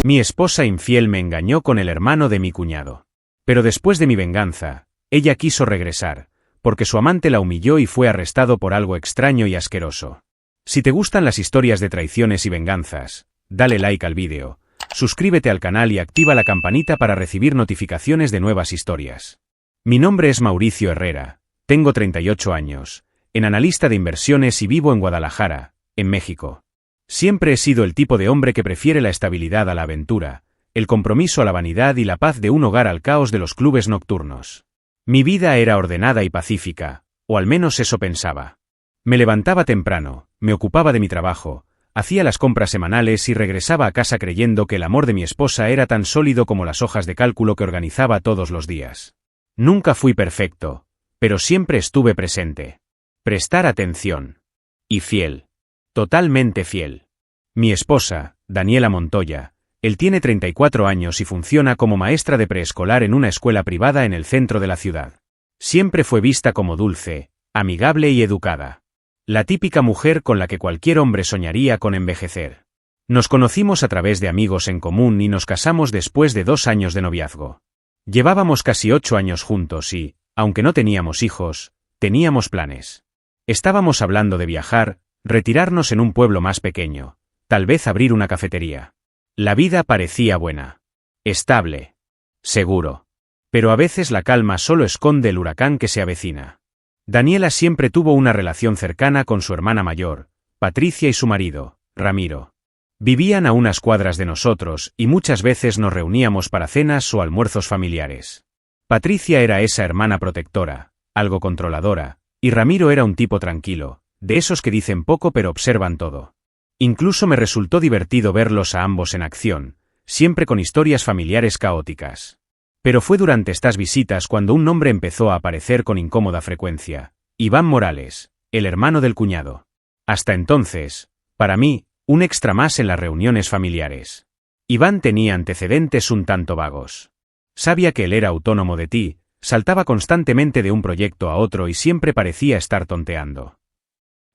Mi esposa infiel me engañó con el hermano de mi cuñado. Pero después de mi venganza, ella quiso regresar, porque su amante la humilló y fue arrestado por algo extraño y asqueroso. Si te gustan las historias de traiciones y venganzas, dale like al vídeo, suscríbete al canal y activa la campanita para recibir notificaciones de nuevas historias. Mi nombre es Mauricio Herrera, tengo 38 años, en analista de inversiones y vivo en Guadalajara, en México. Siempre he sido el tipo de hombre que prefiere la estabilidad a la aventura, el compromiso a la vanidad y la paz de un hogar al caos de los clubes nocturnos. Mi vida era ordenada y pacífica, o al menos eso pensaba. Me levantaba temprano, me ocupaba de mi trabajo, hacía las compras semanales y regresaba a casa creyendo que el amor de mi esposa era tan sólido como las hojas de cálculo que organizaba todos los días. Nunca fui perfecto, pero siempre estuve presente. Prestar atención. Y fiel. Totalmente fiel. Mi esposa, Daniela Montoya, él tiene 34 años y funciona como maestra de preescolar en una escuela privada en el centro de la ciudad. Siempre fue vista como dulce, amigable y educada. La típica mujer con la que cualquier hombre soñaría con envejecer. Nos conocimos a través de amigos en común y nos casamos después de 2 años de noviazgo. Llevábamos casi 8 años juntos y, aunque no teníamos hijos, teníamos planes. Estábamos hablando de viajar, retirarnos en un pueblo más pequeño, tal vez abrir una cafetería. La vida parecía buena. Estable. Seguro. Pero a veces la calma solo esconde el huracán que se avecina. Daniela siempre tuvo una relación cercana con su hermana mayor, Patricia y su marido, Ramiro. Vivían a unas cuadras de nosotros y muchas veces nos reuníamos para cenas o almuerzos familiares. Patricia era esa hermana protectora, algo controladora, y Ramiro era un tipo tranquilo, de esos que dicen poco pero observan todo. Incluso me resultó divertido verlos a ambos en acción, siempre con historias familiares caóticas. Pero fue durante estas visitas cuando un nombre empezó a aparecer con incómoda frecuencia: Iván Morales, el hermano del cuñado. Hasta entonces, para mí, un extra más en las reuniones familiares. Iván tenía antecedentes un tanto vagos. Sabía que él era autónomo de ti, saltaba constantemente de un proyecto a otro y siempre parecía estar tonteando.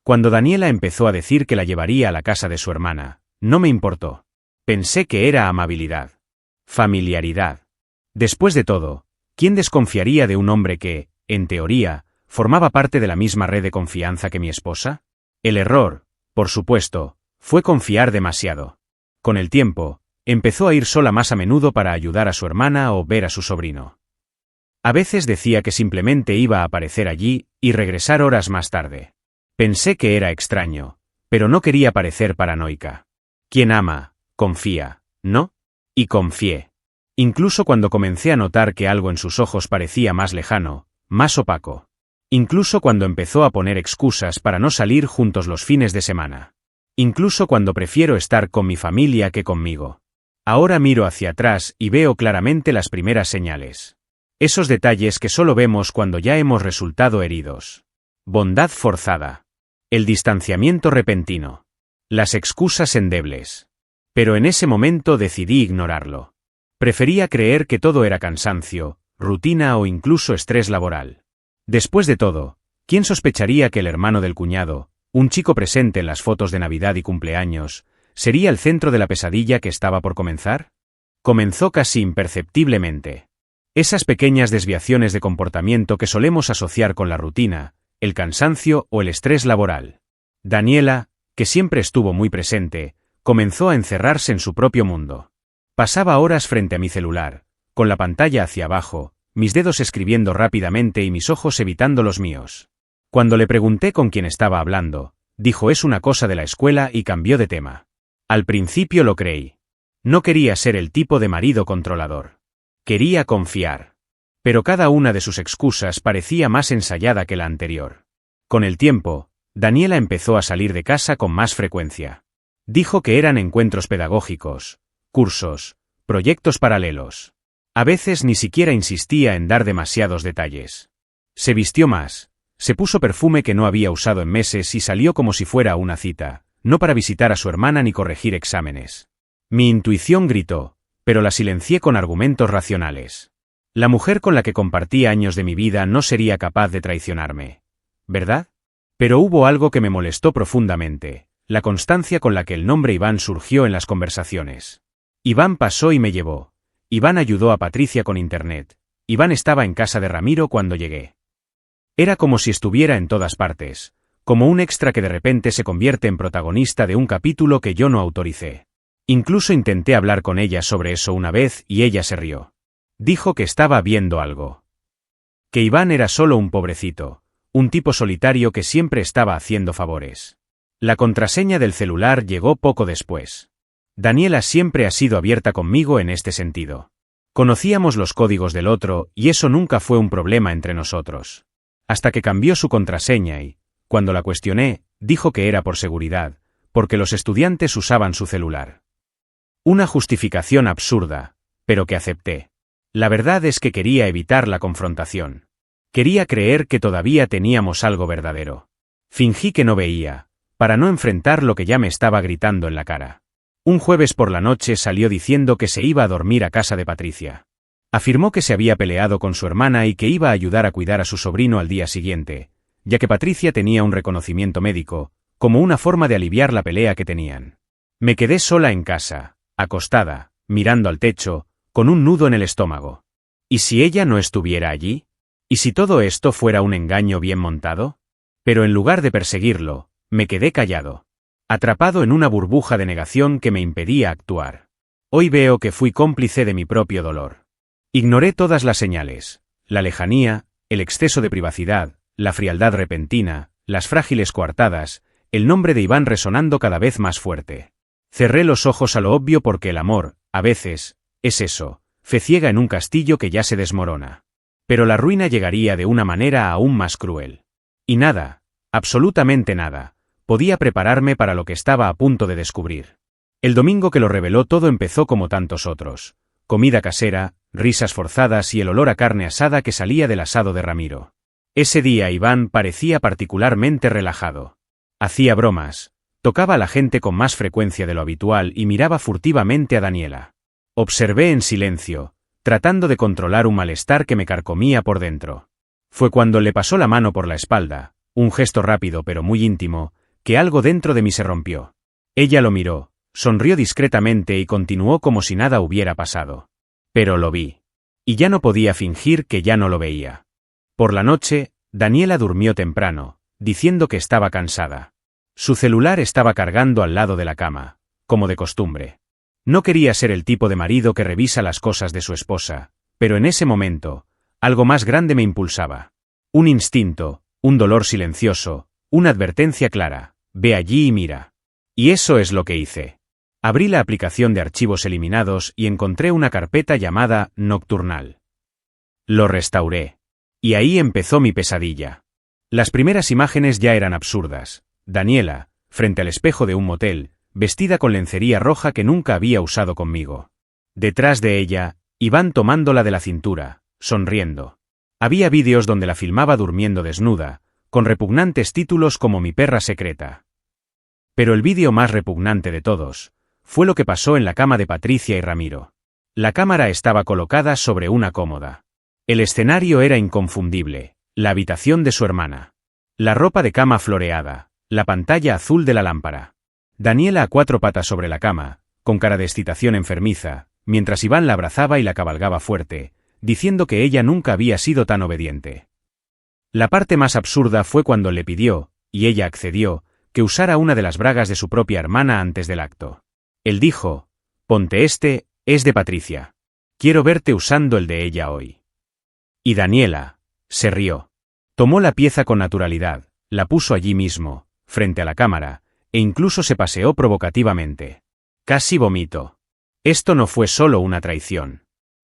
Cuando Daniela empezó a decir que la llevaría a la casa de su hermana, no me importó. Pensé que era amabilidad. Familiaridad. Después de todo, ¿quién desconfiaría de un hombre que, en teoría, formaba parte de la misma red de confianza que mi esposa? El error, por supuesto, fue confiar demasiado. Con el tiempo, empezó a ir sola más a menudo para ayudar a su hermana o ver a su sobrino. A veces decía que simplemente iba a aparecer allí y regresar horas más tarde. Pensé que era extraño, pero no quería parecer paranoica. Quien ama, confía, ¿no? Y confié. Incluso cuando comencé a notar que algo en sus ojos parecía más lejano, más opaco. Incluso cuando empezó a poner excusas para no salir juntos los fines de semana. Incluso cuando prefiero estar con mi familia que conmigo. Ahora miro hacia atrás y veo claramente las primeras señales. Esos detalles que solo vemos cuando ya hemos resultado heridos. Bondad forzada. El distanciamiento repentino. Las excusas endebles. Pero en ese momento decidí ignorarlo. Prefería creer que todo era cansancio, rutina o incluso estrés laboral. Después de todo, ¿quién sospecharía que el hermano del cuñado, un chico presente en las fotos de Navidad y cumpleaños, sería el centro de la pesadilla que estaba por comenzar? Comenzó casi imperceptiblemente. Esas pequeñas desviaciones de comportamiento que solemos asociar con la rutina, el cansancio o el estrés laboral. Daniela, que siempre estuvo muy presente, comenzó a encerrarse en su propio mundo. Pasaba horas frente a mi celular, con la pantalla hacia abajo, mis dedos escribiendo rápidamente y mis ojos evitando los míos. Cuando le pregunté con quién estaba hablando, dijo es una cosa de la escuela y cambió de tema. Al principio lo creí. No quería ser el tipo de marido controlador. Quería confiar. Pero cada una de sus excusas parecía más ensayada que la anterior. Con el tiempo, Daniela empezó a salir de casa con más frecuencia. Dijo que eran encuentros pedagógicos, cursos, proyectos paralelos. A veces ni siquiera insistía en dar demasiados detalles. Se vistió más, se puso perfume que no había usado en meses y salió como si fuera a una cita, no para visitar a su hermana ni corregir exámenes. Mi intuición gritó, pero la silencié con argumentos racionales. La mujer con la que compartí años de mi vida no sería capaz de traicionarme, ¿verdad? Pero hubo algo que me molestó profundamente, la constancia con la que el nombre Iván surgió en las conversaciones. Iván pasó y me llevó. Iván ayudó a Patricia con internet. Iván estaba en casa de Ramiro cuando llegué. Era como si estuviera en todas partes, como un extra que de repente se convierte en protagonista de un capítulo que yo no autoricé. Incluso intenté hablar con ella sobre eso una vez y ella se rió. Dijo que estaba viendo algo. Que Iván era solo un pobrecito, un tipo solitario que siempre estaba haciendo favores. La contraseña del celular llegó poco después. Daniela siempre ha sido abierta conmigo en este sentido. Conocíamos los códigos del otro y eso nunca fue un problema entre nosotros. Hasta que cambió su contraseña y, cuando la cuestioné, dijo que era por seguridad, porque los estudiantes usaban su celular. Una justificación absurda, pero que acepté. La verdad es que quería evitar la confrontación. Quería creer que todavía teníamos algo verdadero. Fingí que no veía, para no enfrentar lo que ya me estaba gritando en la cara. Un jueves por la noche salió diciendo que se iba a dormir a casa de Patricia. Afirmó que se había peleado con su hermana y que iba a ayudar a cuidar a su sobrino al día siguiente, ya que Patricia tenía un reconocimiento médico, como una forma de aliviar la pelea que tenían. Me quedé sola en casa, acostada, mirando al techo, con un nudo en el estómago. ¿Y si ella no estuviera allí? ¿Y si todo esto fuera un engaño bien montado? Pero en lugar de perseguirlo, me quedé callado, atrapado en una burbuja de negación que me impedía actuar. Hoy veo que fui cómplice de mi propio dolor. Ignoré todas las señales, la lejanía, el exceso de privacidad, la frialdad repentina, las frágiles coartadas, el nombre de Iván resonando cada vez más fuerte. Cerré los ojos a lo obvio porque el amor, a veces, es eso, fe ciega en un castillo que ya se desmorona. Pero la ruina llegaría de una manera aún más cruel. Y nada, absolutamente nada, podía prepararme para lo que estaba a punto de descubrir. El domingo que lo reveló todo empezó como tantos otros. Comida casera, risas forzadas y el olor a carne asada que salía del asado de Ramiro. Ese día Iván parecía particularmente relajado. Hacía bromas, tocaba a la gente con más frecuencia de lo habitual y miraba furtivamente a Daniela. Observé en silencio, tratando de controlar un malestar que me carcomía por dentro. Fue cuando le pasó la mano por la espalda, un gesto rápido pero muy íntimo, que algo dentro de mí se rompió. Ella lo miró, sonrió discretamente y continuó como si nada hubiera pasado. Pero lo vi. Y ya no podía fingir que ya no lo veía. Por la noche, Daniela durmió temprano, diciendo que estaba cansada. Su celular estaba cargando al lado de la cama, como de costumbre. No quería ser el tipo de marido que revisa las cosas de su esposa, pero en ese momento, algo más grande me impulsaba. Un instinto, un dolor silencioso, una advertencia clara, ve allí y mira. Y eso es lo que hice. Abrí la aplicación de archivos eliminados y encontré una carpeta llamada Nocturnal. Lo restauré. Y ahí empezó mi pesadilla. Las primeras imágenes ya eran absurdas. Daniela, frente al espejo de un motel, vestida con lencería roja que nunca había usado conmigo. Detrás de ella, Iván tomándola de la cintura, sonriendo. Había vídeos donde la filmaba durmiendo desnuda, con repugnantes títulos como Mi perra secreta. Pero el vídeo más repugnante de todos fue lo que pasó en la cama de Patricia y Ramiro. La cámara estaba colocada sobre una cómoda. El escenario era inconfundible, la habitación de su hermana. La ropa de cama floreada, la pantalla azul de la lámpara. Daniela a cuatro patas sobre la cama, con cara de excitación enfermiza, mientras Iván la abrazaba y la cabalgaba fuerte, diciendo que ella nunca había sido tan obediente. La parte más absurda fue cuando le pidió, y ella accedió, que usara una de las bragas de su propia hermana antes del acto. Él dijo, ponte este, es de Patricia. Quiero verte usando el de ella hoy. Y Daniela se rió. Tomó la pieza con naturalidad, la puso allí mismo, frente a la cámara, e incluso se paseó provocativamente. Casi vomito. Esto no fue solo una traición.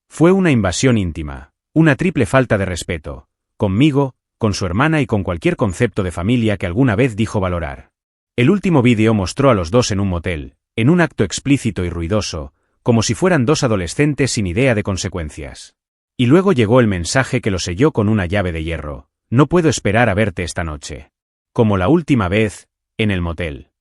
Fue una invasión íntima, una triple falta de respeto, conmigo, con su hermana y con cualquier concepto de familia que alguna vez dijo valorar. El último vídeo mostró a los dos en un motel, en un acto explícito y ruidoso, como si fueran dos adolescentes sin idea de consecuencias. Y luego llegó el mensaje que lo selló con una llave de hierro: no puedo esperar a verte esta noche. Como la última vez, en el motel.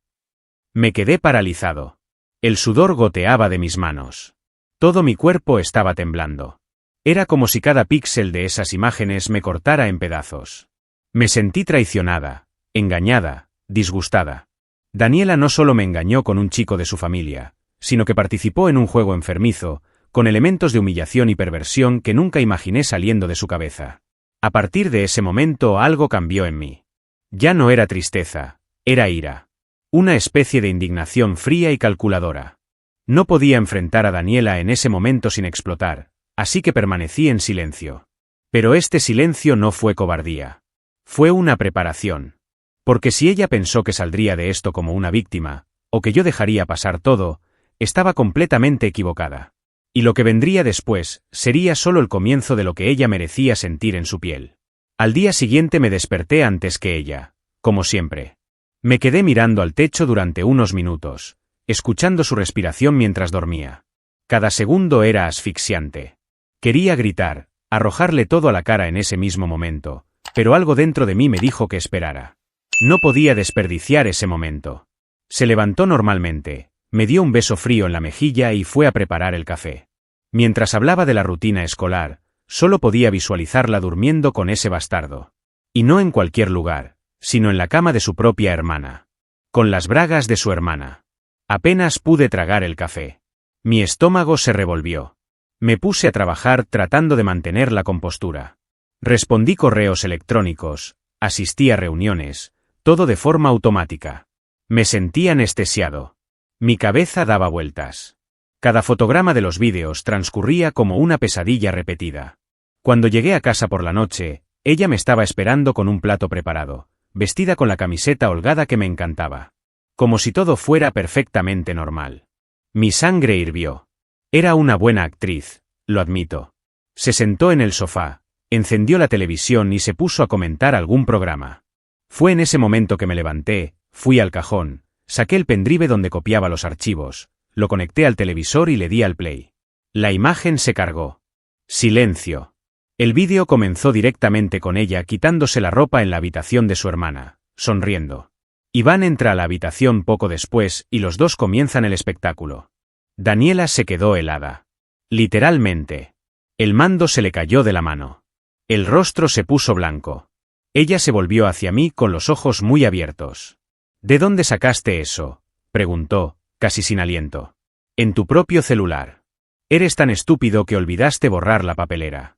Me quedé paralizado. El sudor goteaba de mis manos. Todo mi cuerpo estaba temblando. Era como si cada píxel de esas imágenes me cortara en pedazos. Me sentí traicionada, engañada, disgustada. Daniela no solo me engañó con un chico de su familia, sino que participó en un juego enfermizo, con elementos de humillación y perversión que nunca imaginé saliendo de su cabeza. A partir de ese momento algo cambió en mí. Ya no era tristeza, era ira. Una especie de indignación fría y calculadora. No podía enfrentar a Daniela en ese momento sin explotar, así que permanecí en silencio. Pero este silencio no fue cobardía. Fue una preparación. Porque si ella pensó que saldría de esto como una víctima, o que yo dejaría pasar todo, estaba completamente equivocada. Y lo que vendría después sería solo el comienzo de lo que ella merecía sentir en su piel. Al día siguiente me desperté antes que ella, como siempre. Me quedé mirando al techo durante unos minutos, escuchando su respiración mientras dormía. Cada segundo era asfixiante. Quería gritar, arrojarle todo a la cara en ese mismo momento, pero algo dentro de mí me dijo que esperara. No podía desperdiciar ese momento. Se levantó normalmente, me dio un beso frío en la mejilla y fue a preparar el café. Mientras hablaba de la rutina escolar, solo podía visualizarla durmiendo con ese bastardo. Y no en cualquier lugar, sino en la cama de su propia hermana. Con las bragas de su hermana. Apenas pude tragar el café. Mi estómago se revolvió. Me puse a trabajar tratando de mantener la compostura. Respondí correos electrónicos, asistí a reuniones, todo de forma automática. Me sentí anestesiado. Mi cabeza daba vueltas. Cada fotograma de los vídeos transcurría como una pesadilla repetida. Cuando llegué a casa por la noche, ella me estaba esperando con un plato preparado, vestida con la camiseta holgada que me encantaba. Como si todo fuera perfectamente normal. Mi sangre hirvió. Era una buena actriz, lo admito. Se sentó en el sofá, encendió la televisión y se puso a comentar algún programa. Fue en ese momento que me levanté, fui al cajón, saqué el pendrive donde copiaba los archivos, lo conecté al televisor y le di al play. La imagen se cargó. Silencio. El vídeo comenzó directamente con ella quitándose la ropa en la habitación de su hermana, sonriendo. Iván entra a la habitación poco después y los dos comienzan el espectáculo. Daniela se quedó helada. Literalmente. El mando se le cayó de la mano. El rostro se puso blanco. Ella se volvió hacia mí con los ojos muy abiertos. ¿De dónde sacaste eso?, preguntó, casi sin aliento. En tu propio celular. Eres tan estúpido que olvidaste borrar la papelera.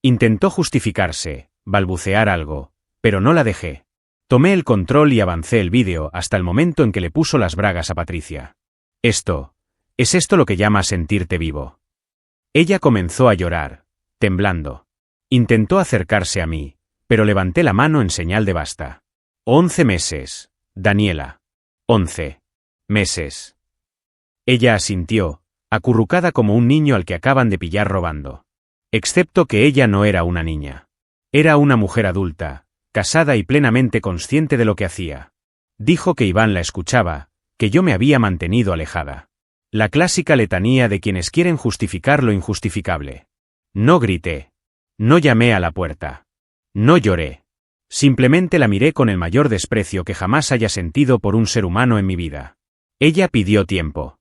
Intentó justificarse, balbucear algo, pero no la dejé. Tomé el control y avancé el vídeo hasta el momento en que le puso las bragas a Patricia. ¿Es esto lo que llamas sentirte vivo? Ella comenzó a llorar, temblando. Intentó acercarse a mí, pero levanté la mano en señal de basta. 11 meses, Daniela. 11 meses. Ella asintió, acurrucada como un niño al que acaban de pillar robando. Excepto que ella no era una niña. Era una mujer adulta, casada y plenamente consciente de lo que hacía. Dijo que Iván la escuchaba, que yo me había mantenido alejada. La clásica letanía de quienes quieren justificar lo injustificable. No grité. No llamé a la puerta. No lloré. Simplemente la miré con el mayor desprecio que jamás haya sentido por un ser humano en mi vida. Ella pidió tiempo.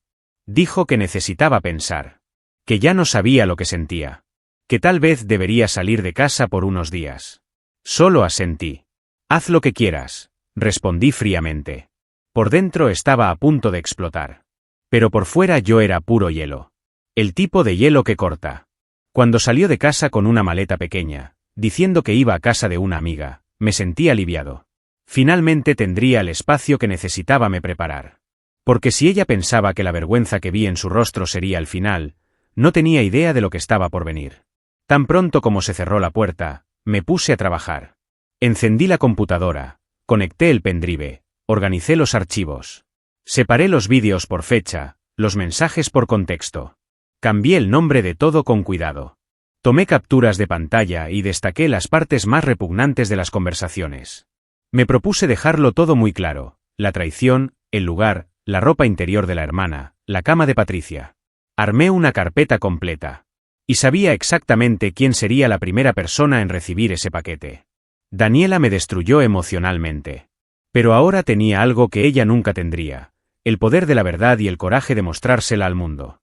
Dijo que necesitaba pensar. Que ya no sabía lo que sentía. Que tal vez debería salir de casa por unos días. Solo asentí. Haz lo que quieras, respondí fríamente. Por dentro estaba a punto de explotar. Pero por fuera yo era puro hielo. El tipo de hielo que corta. Cuando salió de casa con una maleta pequeña, diciendo que iba a casa de una amiga, me sentí aliviado. Finalmente tendría el espacio que necesitaba me preparar. Porque si ella pensaba que la vergüenza que vi en su rostro sería el final, no tenía idea de lo que estaba por venir. Tan pronto como se cerró la puerta, me puse a trabajar. Encendí la computadora, conecté el pendrive, organicé los archivos. Separé los vídeos por fecha, los mensajes por contexto. Cambié el nombre de todo con cuidado. Tomé capturas de pantalla y destaqué las partes más repugnantes de las conversaciones. Me propuse dejarlo todo muy claro: la traición, el lugar, la ropa interior de la hermana, la cama de Patricia. Armé una carpeta completa. Y sabía exactamente quién sería la primera persona en recibir ese paquete. Daniela me destruyó emocionalmente. Pero ahora tenía algo que ella nunca tendría: el poder de la verdad y el coraje de mostrársela al mundo.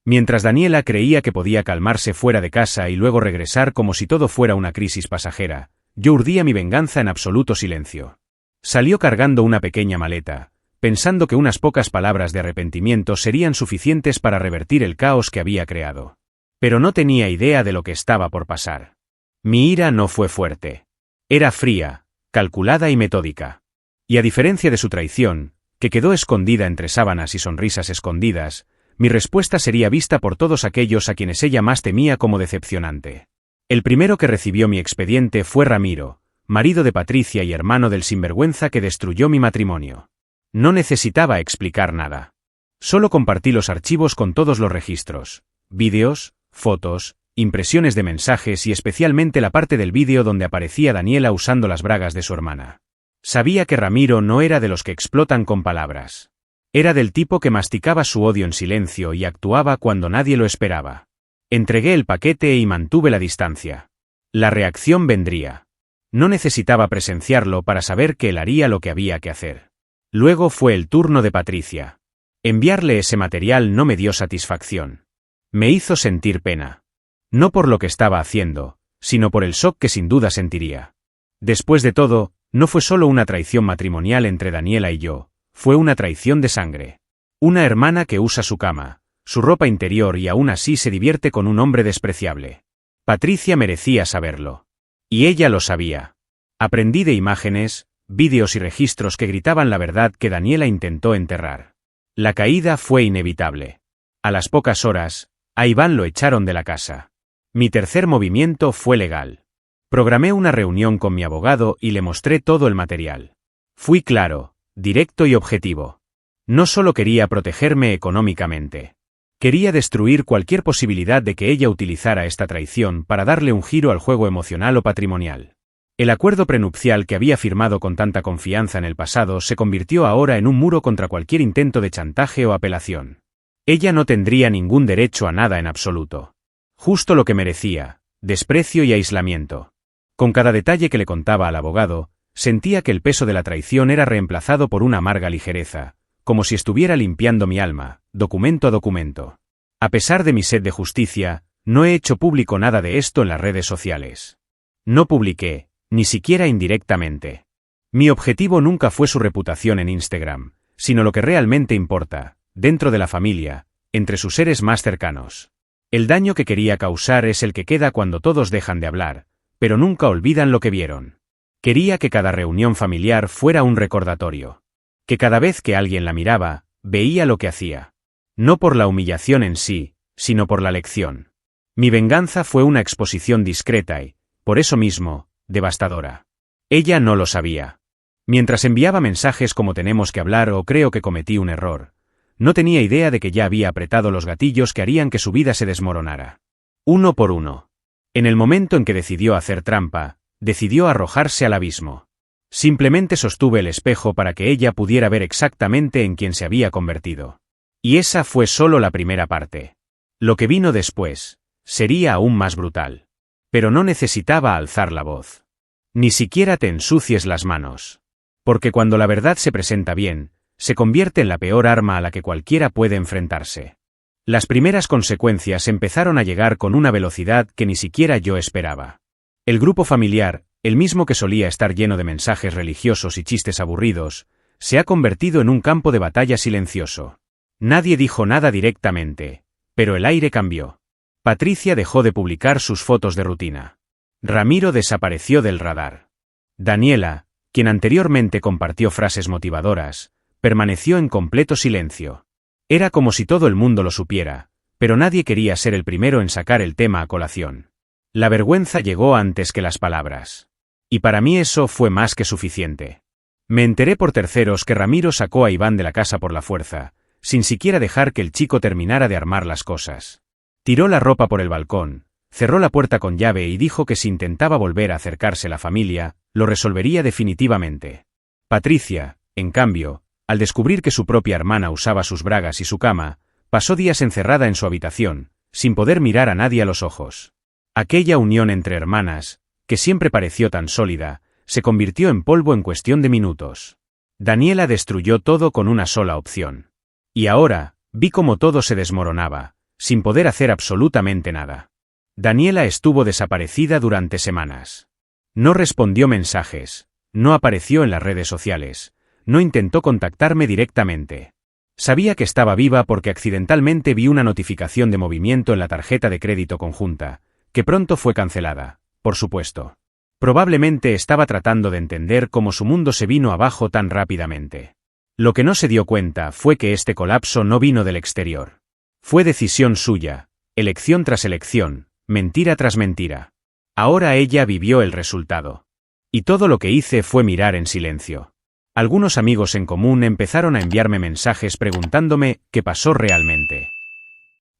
Mientras Daniela creía que podía calmarse fuera de casa y luego regresar como si todo fuera una crisis pasajera, yo urdía mi venganza en absoluto silencio. Salió cargando una pequeña maleta, pensando que unas pocas palabras de arrepentimiento serían suficientes para revertir el caos que había creado. Pero no tenía idea de lo que estaba por pasar. Mi ira no fue fuerte. Era fría, calculada y metódica. Y a diferencia de su traición, que quedó escondida entre sábanas y sonrisas escondidas, mi respuesta sería vista por todos aquellos a quienes ella más temía como decepcionante. El primero que recibió mi expediente fue Ramiro, marido de Patricia y hermano del sinvergüenza que destruyó mi matrimonio. No necesitaba explicar nada. Solo compartí los archivos con todos los registros, vídeos, fotos, impresiones de mensajes y especialmente la parte del vídeo donde aparecía Daniela usando las bragas de su hermana. Sabía que Ramiro no era de los que explotan con palabras. Era del tipo que masticaba su odio en silencio y actuaba cuando nadie lo esperaba. Entregué el paquete y mantuve la distancia. La reacción vendría. No necesitaba presenciarlo para saber que él haría lo que había que hacer. Luego fue el turno de Patricia. Enviarle ese material no me dio satisfacción. Me hizo sentir pena. No por lo que estaba haciendo, sino por el shock que sin duda sentiría. Después de todo, no fue solo una traición matrimonial entre Daniela y yo, fue una traición de sangre. Una hermana que usa su cama, su ropa interior y aún así se divierte con un hombre despreciable. Patricia merecía saberlo. Y ella lo sabía. Aprendí de imágenes, vídeos y registros que gritaban la verdad que Daniela intentó enterrar. La caída fue inevitable. A las pocas horas, a Iván lo echaron de la casa. Mi tercer movimiento fue legal. Programé una reunión con mi abogado y le mostré todo el material. Fui claro, directo y objetivo. No solo quería protegerme económicamente. Quería destruir cualquier posibilidad de que ella utilizara esta traición para darle un giro al juego emocional o patrimonial. El acuerdo prenupcial que había firmado con tanta confianza en el pasado se convirtió ahora en un muro contra cualquier intento de chantaje o apelación. Ella no tendría ningún derecho a nada en absoluto. Justo lo que merecía, desprecio y aislamiento. Con cada detalle que le contaba al abogado, sentía que el peso de la traición era reemplazado por una amarga ligereza, como si estuviera limpiando mi alma, documento a documento. A pesar de mi sed de justicia, no he hecho público nada de esto en las redes sociales. No publiqué, ni siquiera indirectamente. Mi objetivo nunca fue su reputación en Instagram, sino lo que realmente importa, dentro de la familia, entre sus seres más cercanos. El daño que quería causar es el que queda cuando todos dejan de hablar, pero nunca olvidan lo que vieron. Quería que cada reunión familiar fuera un recordatorio. Que cada vez que alguien la miraba, veía lo que hacía. No por la humillación en sí, sino por la lección. Mi venganza fue una exposición discreta y, por eso mismo, devastadora. Ella no lo sabía. Mientras enviaba mensajes como tenemos que hablar o creo que cometí un error, no tenía idea de que ya había apretado los gatillos que harían que su vida se desmoronara. Uno por uno. En el momento en que decidió hacer trampa, decidió arrojarse al abismo. Simplemente sostuve el espejo para que ella pudiera ver exactamente en quién se había convertido. Y esa fue solo la primera parte. Lo que vino después, sería aún más brutal. Pero no necesitaba alzar la voz. Ni siquiera te ensucies las manos. Porque cuando la verdad se presenta bien, se convierte en la peor arma a la que cualquiera puede enfrentarse. Las primeras consecuencias empezaron a llegar con una velocidad que ni siquiera yo esperaba. El grupo familiar, el mismo que solía estar lleno de mensajes religiosos y chistes aburridos, se ha convertido en un campo de batalla silencioso. Nadie dijo nada directamente, pero el aire cambió. Patricia dejó de publicar sus fotos de rutina. Ramiro desapareció del radar. Daniela, quien anteriormente compartió frases motivadoras, permaneció en completo silencio. Era como si todo el mundo lo supiera, pero nadie quería ser el primero en sacar el tema a colación. La vergüenza llegó antes que las palabras. Y para mí eso fue más que suficiente. Me enteré por terceros que Ramiro sacó a Iván de la casa por la fuerza, sin siquiera dejar que el chico terminara de armar las cosas. Tiró la ropa por el balcón, cerró la puerta con llave y dijo que si intentaba volver a acercarse a la familia, lo resolvería definitivamente. Patricia, en cambio, al descubrir que su propia hermana usaba sus bragas y su cama, pasó días encerrada en su habitación, sin poder mirar a nadie a los ojos. Aquella unión entre hermanas, que siempre pareció tan sólida, se convirtió en polvo en cuestión de minutos. Daniela destruyó todo con una sola opción. Y ahora, vi cómo todo se desmoronaba, sin poder hacer absolutamente nada. Daniela estuvo desaparecida durante semanas. No respondió mensajes, no apareció en las redes sociales, no intentó contactarme directamente. Sabía que estaba viva porque accidentalmente vi una notificación de movimiento en la tarjeta de crédito conjunta, que pronto fue cancelada, por supuesto. Probablemente estaba tratando de entender cómo su mundo se vino abajo tan rápidamente. Lo que no se dio cuenta fue que este colapso no vino del exterior. Fue decisión suya, elección tras elección, mentira tras mentira. Ahora ella vivió el resultado. Y todo lo que hice fue mirar en silencio. Algunos amigos en común empezaron a enviarme mensajes preguntándome qué pasó realmente.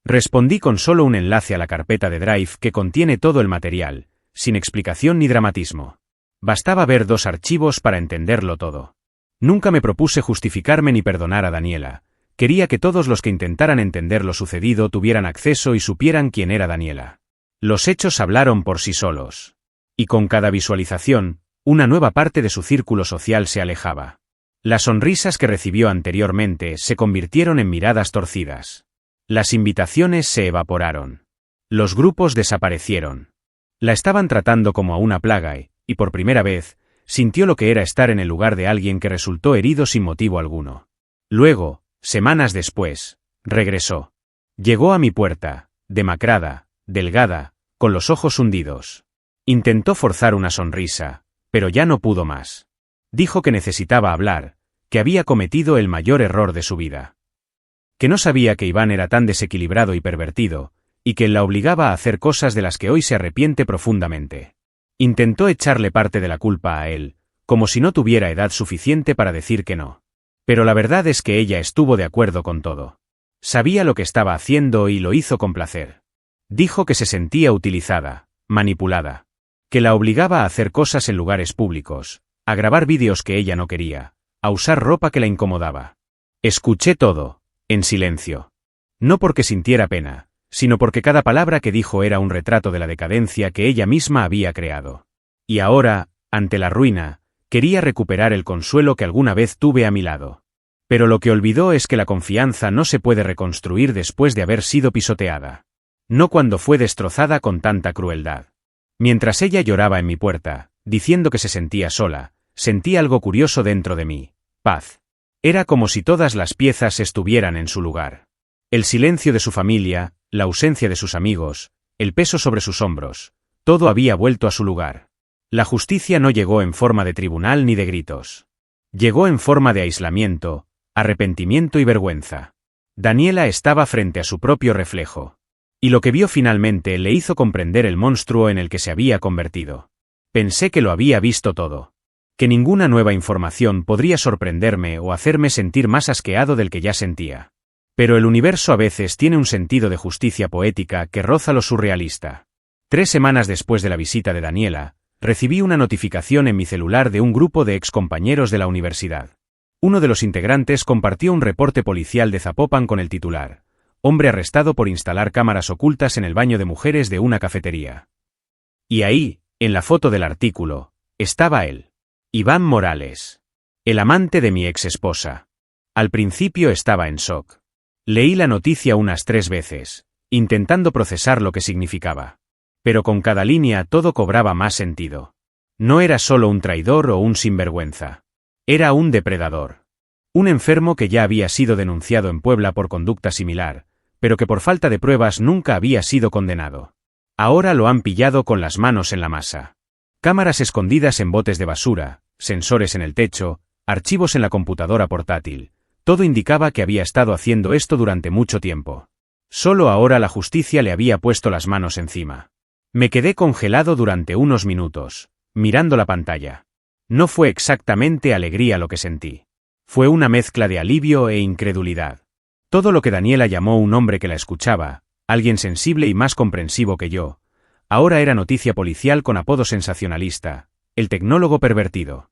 Respondí con solo un enlace a la carpeta de Drive que contiene todo el material, sin explicación ni dramatismo. Bastaba ver 2 archivos para entenderlo todo. Nunca me propuse justificarme ni perdonar a Daniela. Quería que todos los que intentaran entender lo sucedido tuvieran acceso y supieran quién era Daniela. Los hechos hablaron por sí solos. Y con cada visualización, una nueva parte de su círculo social se alejaba. Las sonrisas que recibió anteriormente se convirtieron en miradas torcidas. Las invitaciones se evaporaron. Los grupos desaparecieron. La estaban tratando como a una plaga y por primera vez, sintió lo que era estar en el lugar de alguien que resultó herido sin motivo alguno. Luego, semanas después, regresó. Llegó a mi puerta, demacrada, delgada, con los ojos hundidos. Intentó forzar una sonrisa, pero ya no pudo más. Dijo que necesitaba hablar, que había cometido el mayor error de su vida. Que no sabía que Iván era tan desequilibrado y pervertido, y que la obligaba a hacer cosas de las que hoy se arrepiente profundamente. Intentó echarle parte de la culpa a él, como si no tuviera edad suficiente para decir que no. Pero la verdad es que ella estuvo de acuerdo con todo. Sabía lo que estaba haciendo y lo hizo con placer. Dijo que se sentía utilizada, manipulada. Que la obligaba a hacer cosas en lugares públicos, a grabar vídeos que ella no quería, a usar ropa que la incomodaba. Escuché todo, en silencio. No porque sintiera pena, sino porque cada palabra que dijo era un retrato de la decadencia que ella misma había creado. Y ahora, ante la ruina, quería recuperar el consuelo que alguna vez tuve a mi lado. Pero lo que olvidó es que la confianza no se puede reconstruir después de haber sido pisoteada. No cuando fue destrozada con tanta crueldad. Mientras ella lloraba en mi puerta, diciendo que se sentía sola, sentí algo curioso dentro de mí, paz. Era como si todas las piezas estuvieran en su lugar. El silencio de su familia, la ausencia de sus amigos, el peso sobre sus hombros, todo había vuelto a su lugar. La justicia no llegó en forma de tribunal ni de gritos. Llegó en forma de aislamiento, arrepentimiento y vergüenza. Daniela estaba frente a su propio reflejo. Y lo que vio finalmente le hizo comprender el monstruo en el que se había convertido. Pensé que lo había visto todo. Que ninguna nueva información podría sorprenderme o hacerme sentir más asqueado del que ya sentía. Pero el universo a veces tiene un sentido de justicia poética que roza lo surrealista. 3 semanas después de la visita de Daniela, recibí una notificación en mi celular de un grupo de excompañeros de la universidad. Uno de los integrantes compartió un reporte policial de Zapopan con el titular: hombre arrestado por instalar cámaras ocultas en el baño de mujeres de una cafetería. Y ahí, en la foto del artículo, estaba él. Iván Morales. El amante de mi ex esposa. Al principio estaba en shock. Leí la noticia unas 3 veces, intentando procesar lo que significaba. Pero con cada línea todo cobraba más sentido. No era solo un traidor o un sinvergüenza. Era un depredador. Un enfermo que ya había sido denunciado en Puebla por conducta similar, pero que por falta de pruebas nunca había sido condenado. Ahora lo han pillado con las manos en la masa. Cámaras escondidas en botes de basura, sensores en el techo, archivos en la computadora portátil. Todo indicaba que había estado haciendo esto durante mucho tiempo. Solo ahora la justicia le había puesto las manos encima. Me quedé congelado durante unos minutos, mirando la pantalla. No fue exactamente alegría lo que sentí. Fue una mezcla de alivio e incredulidad. Todo lo que Daniela llamó un hombre que la escuchaba, alguien sensible y más comprensivo que yo, ahora era noticia policial con apodo sensacionalista: el tecnólogo pervertido.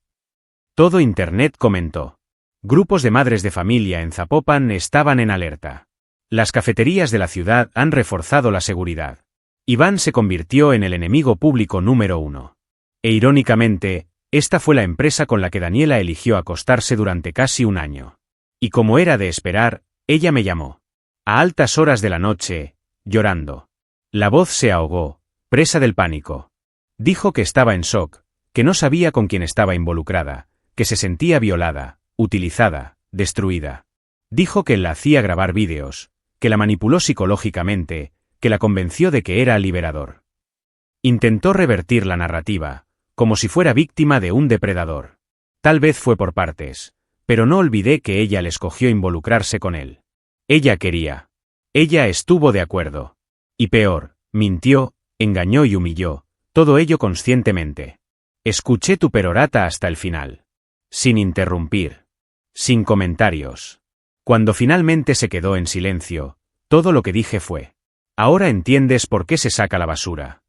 Todo Internet comentó. Grupos de madres de familia en Zapopan estaban en alerta. Las cafeterías de la ciudad han reforzado la seguridad. Iván se convirtió en el enemigo público número 1. E irónicamente, esta fue la empresa con la que Daniela eligió acostarse durante casi un año. Y como era de esperar, ella me llamó. A altas horas de la noche, llorando. La voz se ahogó, presa del pánico. Dijo que estaba en shock, que no sabía con quién estaba involucrada, que se sentía violada, utilizada, destruida. Dijo que la hacía grabar vídeos, que la manipuló psicológicamente, que la convenció de que era liberador. Intentó revertir la narrativa, como si fuera víctima de un depredador. Tal vez fue por partes, pero no olvidé que ella le escogió involucrarse con él. Ella quería. Ella estuvo de acuerdo. Y peor, mintió, engañó y humilló, todo ello conscientemente. Escuché tu perorata hasta el final. Sin interrumpir. Sin comentarios. Cuando finalmente se quedó en silencio, todo lo que dije fue: ahora entiendes por qué se saca la basura.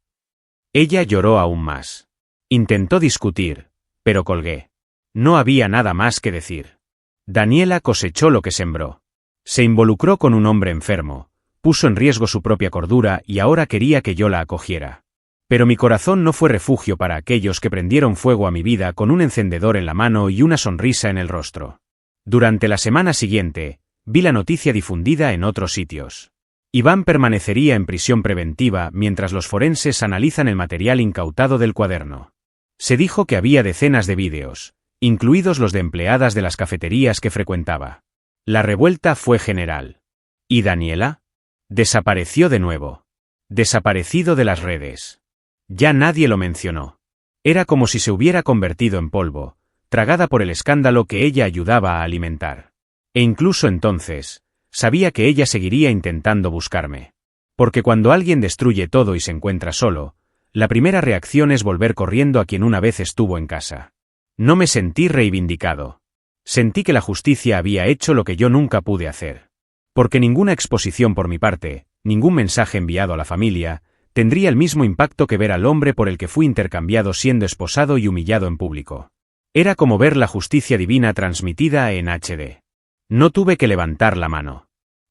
Ella lloró aún más. Intentó discutir, pero colgué. No había nada más que decir. Daniela cosechó lo que sembró. Se involucró con un hombre enfermo, puso en riesgo su propia cordura y ahora quería que yo la acogiera. Pero mi corazón no fue refugio para aquellos que prendieron fuego a mi vida con un encendedor en la mano y una sonrisa en el rostro. Durante la semana siguiente, vi la noticia difundida en otros sitios. Iván permanecería en prisión preventiva mientras los forenses analizan el material incautado del cuaderno. Se dijo que había decenas de vídeos, incluidos los de empleadas de las cafeterías que frecuentaba. La revuelta fue general. ¿Y Daniela? Desapareció de nuevo. Desaparecido de las redes. Ya nadie lo mencionó. Era como si se hubiera convertido en polvo, tragada por el escándalo que ella ayudaba a alimentar. E incluso entonces, sabía que ella seguiría intentando buscarme. Porque cuando alguien destruye todo y se encuentra solo, la primera reacción es volver corriendo a quien una vez estuvo en casa. No me sentí reivindicado. Sentí que la justicia había hecho lo que yo nunca pude hacer. Porque ninguna exposición por mi parte, ningún mensaje enviado a la familia, tendría el mismo impacto que ver al hombre por el que fui intercambiado siendo esposado y humillado en público. Era como ver la justicia divina transmitida en HD. No tuve que levantar la mano.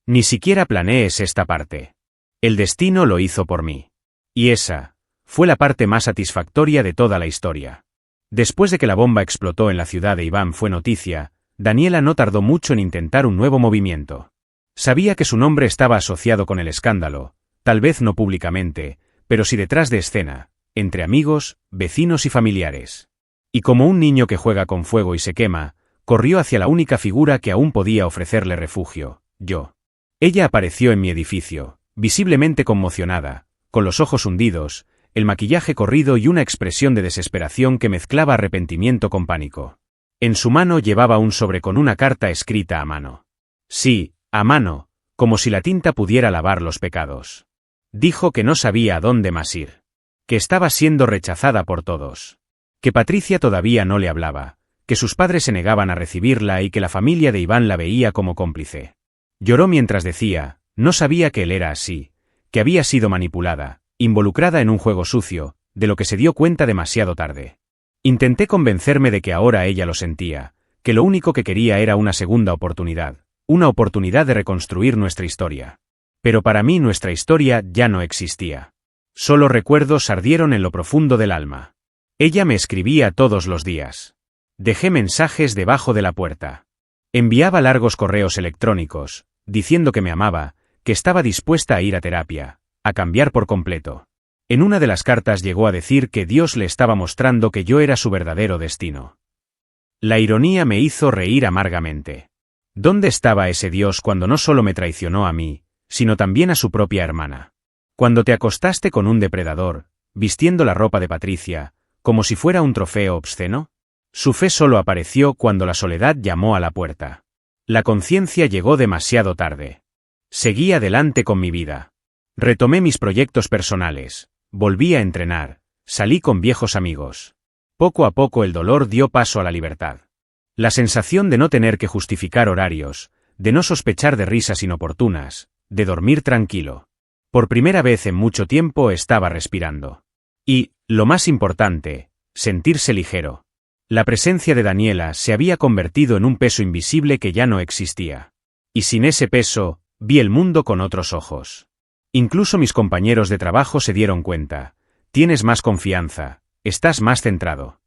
Ni siquiera planeé esta parte. El destino lo hizo por mí. Y esa fue la parte más satisfactoria de toda la historia. Después de que la bomba explotó en la ciudad de Iván fue noticia, Daniela no tardó mucho en intentar un nuevo movimiento. Sabía que su nombre estaba asociado con el escándalo, tal vez no públicamente, pero sí detrás de escena, entre amigos, vecinos y familiares. Y como un niño que juega con fuego y se quema, corrió hacia la única figura que aún podía ofrecerle refugio, yo. Ella apareció en mi edificio, visiblemente conmocionada, con los ojos hundidos, el maquillaje corrido y una expresión de desesperación que mezclaba arrepentimiento con pánico. En su mano llevaba un sobre con una carta escrita a mano. Sí, a mano, como si la tinta pudiera lavar los pecados. Dijo que no sabía a dónde más ir. Que estaba siendo rechazada por todos. Que Patricia todavía no le hablaba, que sus padres se negaban a recibirla y que la familia de Iván la veía como cómplice. Lloró mientras decía, no sabía que él era así, que había sido manipulada, involucrada en un juego sucio, de lo que se dio cuenta demasiado tarde. Intenté convencerme de que ahora ella lo sentía, que lo único que quería era una segunda oportunidad, una oportunidad de reconstruir nuestra historia. Pero para mí nuestra historia ya no existía. Solo recuerdos ardieron en lo profundo del alma. Ella me escribía todos los días. Dejé mensajes debajo de la puerta. Enviaba largos correos electrónicos, diciendo que me amaba, que estaba dispuesta a ir a terapia, a cambiar por completo. En una de las cartas llegó a decir que Dios le estaba mostrando que yo era su verdadero destino. La ironía me hizo reír amargamente. ¿Dónde estaba ese Dios cuando no solo me traicionó a mí, sino también a su propia hermana? Cuando te acostaste con un depredador, vistiendo la ropa de Patricia, como si fuera un trofeo obsceno. Su fe solo apareció cuando la soledad llamó a la puerta. La conciencia llegó demasiado tarde. Seguí adelante con mi vida. Retomé mis proyectos personales, volví a entrenar, salí con viejos amigos. Poco a poco el dolor dio paso a la libertad. La sensación de no tener que justificar horarios, de no sospechar de risas inoportunas, de dormir tranquilo. Por primera vez en mucho tiempo estaba respirando. Y, lo más importante, sentirse ligero. La presencia de Daniela se había convertido en un peso invisible que ya no existía. Y sin ese peso, vi el mundo con otros ojos. Incluso mis compañeros de trabajo se dieron cuenta. Tienes más confianza, estás más centrado.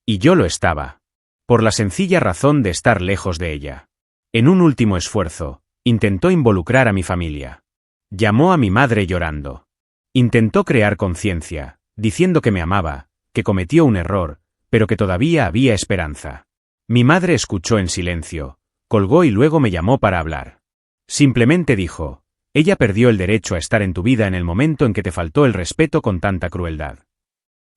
Y yo lo estaba. Por la sencilla razón de estar lejos de ella. En un último esfuerzo, intentó involucrar a mi familia. Llamó a mi madre llorando. Intentó crear conciencia, diciendo que me amaba, que cometió un error, pero que todavía había esperanza. Mi madre escuchó en silencio, colgó y luego me llamó para hablar. Simplemente dijo, ella perdió el derecho a estar en tu vida en el momento en que te faltó el respeto con tanta crueldad.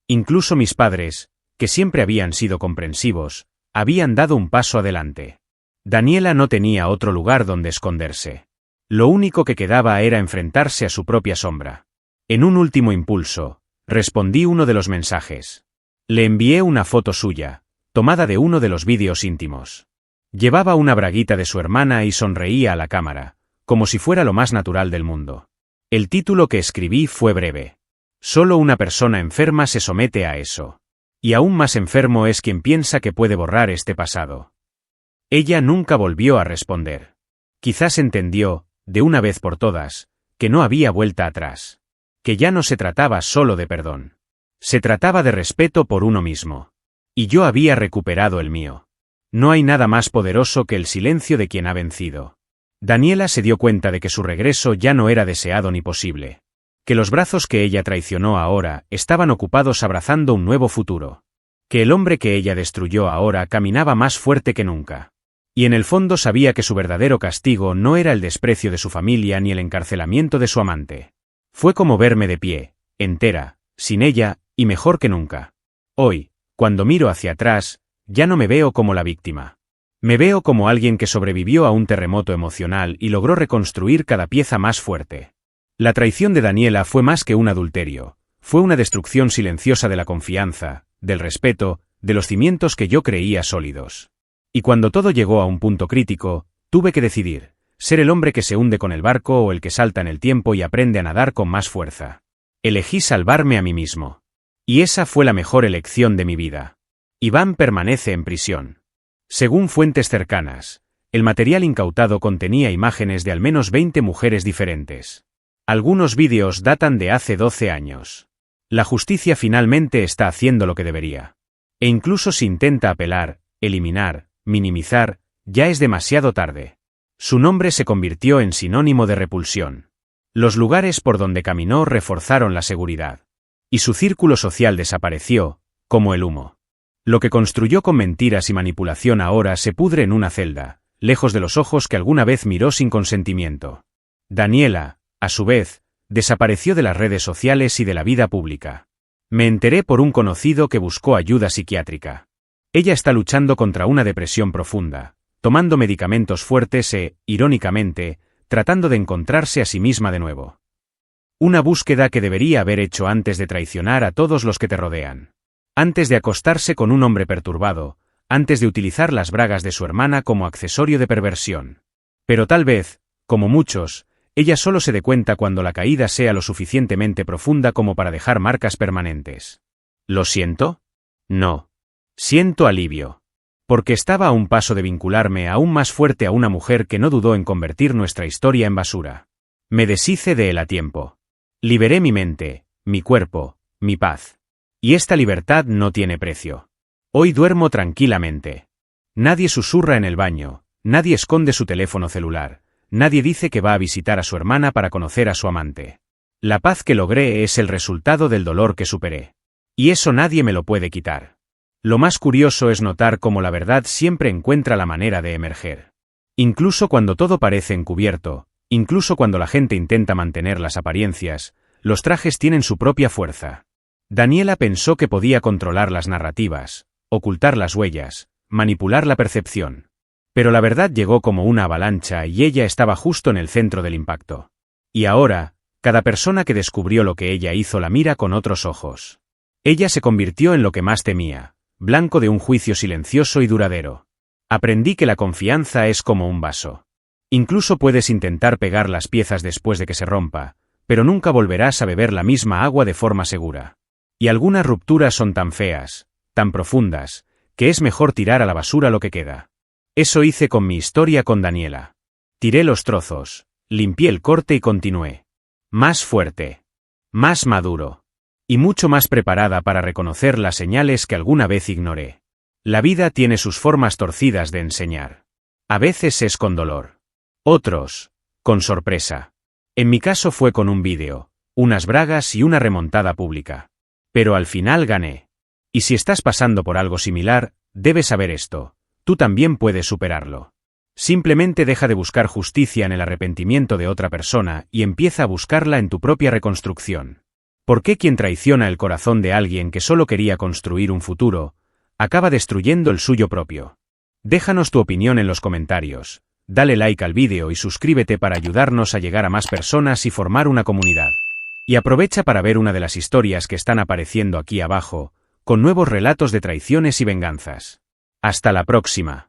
Incluso mis padres, que siempre habían sido comprensivos, habían dado un paso adelante. Daniela no tenía otro lugar donde esconderse. Lo único que quedaba era enfrentarse a su propia sombra. En un último impulso, respondí uno de los mensajes. Le envié una foto suya, tomada de uno de los vídeos íntimos. Llevaba una braguita de su hermana y sonreía a la cámara, como si fuera lo más natural del mundo. El título que escribí fue breve. Solo una persona enferma se somete a eso. Y aún más enfermo es quien piensa que puede borrar este pasado. Ella nunca volvió a responder. Quizás entendió, de una vez por todas, que no había vuelta atrás. Que ya no se trataba solo de perdón. Se trataba de respeto por uno mismo. Y yo había recuperado el mío. No hay nada más poderoso que el silencio de quien ha vencido. Daniela se dio cuenta de que su regreso ya no era deseado ni posible. Que los brazos que ella traicionó ahora estaban ocupados abrazando un nuevo futuro. Que el hombre que ella destruyó ahora caminaba más fuerte que nunca. Y en el fondo sabía que su verdadero castigo no era el desprecio de su familia ni el encarcelamiento de su amante. Fue como verme de pie, entera, sin ella, y mejor que nunca. Hoy, cuando miro hacia atrás, ya no me veo como la víctima. Me veo como alguien que sobrevivió a un terremoto emocional y logró reconstruir cada pieza más fuerte. La traición de Daniela fue más que un adulterio, fue una destrucción silenciosa de la confianza, del respeto, de los cimientos que yo creía sólidos. Y cuando todo llegó a un punto crítico, tuve que decidir, ser el hombre que se hunde con el barco o el que salta en el tiempo y aprende a nadar con más fuerza. Elegí salvarme a mí mismo. Y esa fue la mejor elección de mi vida. Iván permanece en prisión. Según fuentes cercanas, el material incautado contenía imágenes de al menos 20 mujeres diferentes. Algunos vídeos datan de hace 12 años. La justicia finalmente está haciendo lo que debería. E incluso si intenta apelar, eliminar, minimizar, ya es demasiado tarde. Su nombre se convirtió en sinónimo de repulsión. Los lugares por donde caminó reforzaron la seguridad. Y su círculo social desapareció, como el humo. Lo que construyó con mentiras y manipulación ahora se pudre en una celda, lejos de los ojos que alguna vez miró sin consentimiento. Daniela, a su vez, desapareció de las redes sociales y de la vida pública. Me enteré por un conocido que buscó ayuda psiquiátrica. Ella está luchando contra una depresión profunda, tomando medicamentos fuertes e, irónicamente, tratando de encontrarse a sí misma de nuevo. Una búsqueda que debería haber hecho antes de traicionar a todos los que te rodean. Antes de acostarse con un hombre perturbado, antes de utilizar las bragas de su hermana como accesorio de perversión. Pero tal vez, como muchos, ella solo se dé cuenta cuando la caída sea lo suficientemente profunda como para dejar marcas permanentes. ¿Lo siento? No. Siento alivio. Porque estaba a un paso de vincularme aún más fuerte a una mujer que no dudó en convertir nuestra historia en basura. Me deshice de él a tiempo. Liberé mi mente, mi cuerpo, mi paz. Y esta libertad no tiene precio. Hoy duermo tranquilamente. Nadie susurra en el baño, nadie esconde su teléfono celular, nadie dice que va a visitar a su hermana para conocer a su amante. La paz que logré es el resultado del dolor que superé. Y eso nadie me lo puede quitar. Lo más curioso es notar cómo la verdad siempre encuentra la manera de emerger. Incluso cuando todo parece encubierto, incluso cuando la gente intenta mantener las apariencias, los trajes tienen su propia fuerza. Daniela pensó que podía controlar las narrativas, ocultar las huellas, manipular la percepción. Pero la verdad llegó como una avalancha y ella estaba justo en el centro del impacto. Y ahora, cada persona que descubrió lo que ella hizo la mira con otros ojos. Ella se convirtió en lo que más temía, blanco de un juicio silencioso y duradero. Aprendí que la confianza es como un vaso. Incluso puedes intentar pegar las piezas después de que se rompa, pero nunca volverás a beber la misma agua de forma segura. Y algunas rupturas son tan feas, tan profundas, que es mejor tirar a la basura lo que queda. Eso hice con mi historia con Daniela. Tiré los trozos, limpié el corte y continué. Más fuerte. Más maduro. Y mucho más preparada para reconocer las señales que alguna vez ignoré. La vida tiene sus formas torcidas de enseñar. A veces es con dolor. Otros, con sorpresa. En mi caso fue con un vídeo, unas bragas y una remontada pública. Pero al final gané. Y si estás pasando por algo similar, debes saber esto. tú también puedes superarlo. Simplemente deja de buscar justicia en el arrepentimiento de otra persona y empieza a buscarla en tu propia reconstrucción. ¿Por qué quien traiciona el corazón de alguien que solo quería construir un futuro, acaba destruyendo el suyo propio? Déjanos tu opinión en los comentarios, dale like al vídeo y suscríbete para ayudarnos a llegar a más personas y formar una comunidad. Y aprovecha para ver una de las historias que están apareciendo aquí abajo, con nuevos relatos de traiciones y venganzas. Hasta la próxima.